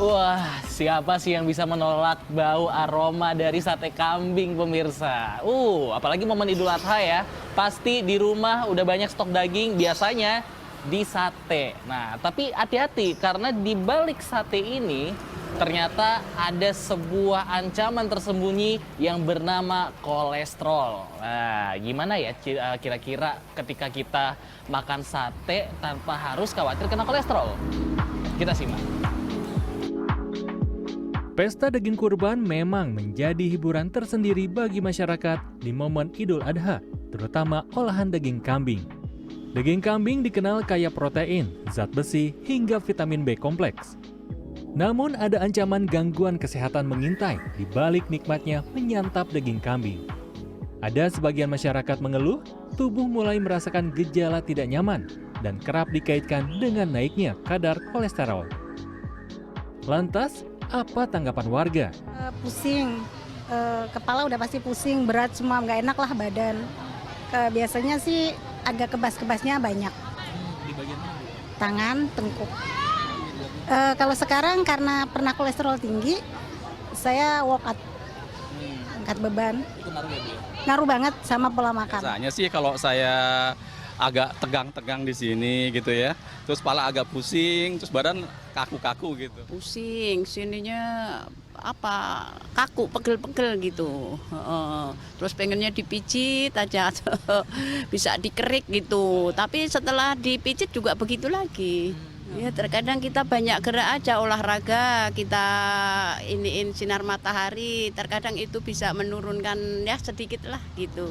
Wah, siapa sih yang bisa menolak bau aroma dari sate kambing pemirsa? Apalagi momen Idul Adha ya. Pasti di rumah udah banyak stok daging, biasanya di sate. Nah, tapi hati-hati karena di balik sate ini ternyata ada sebuah ancaman tersembunyi yang bernama kolesterol. Nah, gimana ya kira-kira ketika kita makan sate tanpa harus khawatir kena kolesterol? Kita simak. Pesta daging kurban memang menjadi hiburan tersendiri bagi masyarakat di momen Idul Adha, terutama olahan daging kambing. Daging kambing dikenal kaya protein, zat besi, hingga vitamin B kompleks. Namun ada ancaman gangguan kesehatan mengintai di balik nikmatnya menyantap daging kambing. Ada sebagian masyarakat mengeluh, tubuh mulai merasakan gejala tidak nyaman dan kerap dikaitkan dengan naiknya kadar kolesterol. Lantas, apa tanggapan warga? Pusing, kepala udah pasti pusing, berat semua, nggak enak lah badan. Biasanya sih agak kebas-kebasnya banyak. Di bagian mana? Tangan, tengkuk. Kalau sekarang karena pernah kolesterol tinggi, saya workout, angkat beban. Itu ngaruh ya, Bu? Ngaruh banget sama pola makan. Biasanya sih kalau saya agak tegang-tegang di sini gitu ya, terus kepala agak pusing, terus badan kaku-kaku gitu. Pusing, sininya apa kaku, pegel-pegel gitu. Terus pengennya dipijit aja, bisa dikerik gitu. Tapi setelah dipijit juga begitu lagi. Ya terkadang kita banyak gerak aja olahraga, kita iniin sinar matahari, terkadang itu bisa menurunkan ya sedikit lah gitu.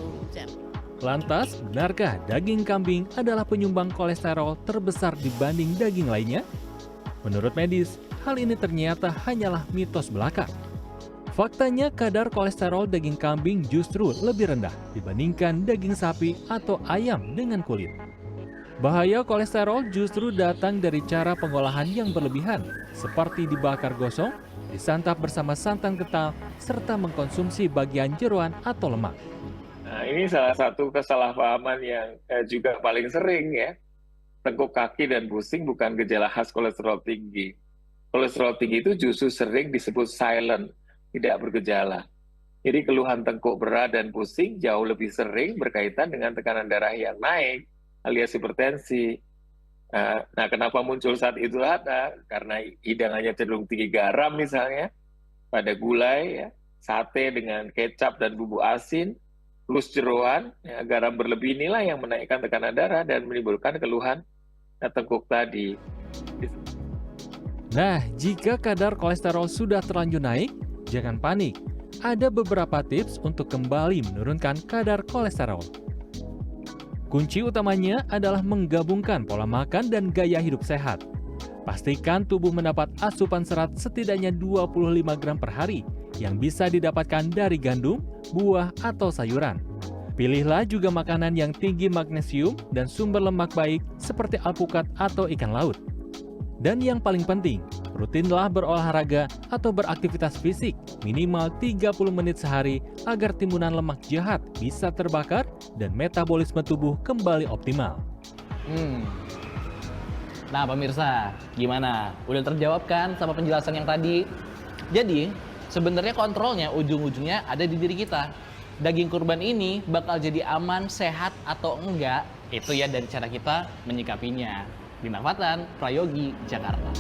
Lantas, benarkah daging kambing adalah penyumbang kolesterol terbesar dibanding daging lainnya? Menurut medis, hal ini ternyata hanyalah mitos belaka. Faktanya, kadar kolesterol daging kambing justru lebih rendah dibandingkan daging sapi atau ayam dengan kulit. Bahaya kolesterol justru datang dari cara pengolahan yang berlebihan, seperti dibakar gosong, disantap bersama santan kental, serta mengkonsumsi bagian jeroan atau lemak. Nah, ini salah satu kesalahpahaman yang juga paling sering ya. Tengkuk kaki dan pusing bukan gejala khas kolesterol tinggi. Kolesterol tinggi itu justru sering disebut silent, tidak bergejala. Jadi keluhan tengkuk berat dan pusing jauh lebih sering berkaitan dengan tekanan darah yang naik, alias hipertensi. Nah, kenapa muncul saat Idul Adha? Karena hidangannya cenderung tinggi garam misalnya, pada gulai, ya, sate dengan kecap dan bumbu asin, plus jeroan, ya, garam berlebih inilah yang menaikkan tekanan darah dan menimbulkan keluhan tengkuk tadi. Nah, jika kadar kolesterol sudah terlanjur naik, jangan panik. Ada beberapa tips untuk kembali menurunkan kadar kolesterol. Kunci utamanya adalah menggabungkan pola makan dan gaya hidup sehat. Pastikan tubuh mendapat asupan serat setidaknya 25 gram per hari yang bisa didapatkan dari gandum, buah, atau sayuran. Pilihlah juga makanan yang tinggi magnesium dan sumber lemak baik seperti alpukat atau ikan laut. Dan yang paling penting, rutinlah berolahraga atau beraktivitas fisik minimal 30 menit sehari agar timbunan lemak jahat bisa terbakar dan metabolisme tubuh kembali optimal. Nah pemirsa, gimana? Udah terjawab kan sama penjelasan yang tadi? Jadi, sebenarnya kontrolnya ujung-ujungnya ada di diri kita. Daging kurban ini bakal jadi aman, sehat atau enggak, itu ya dari cara kita menyikapinya. Bima Fatan, Prayogi, Jakarta.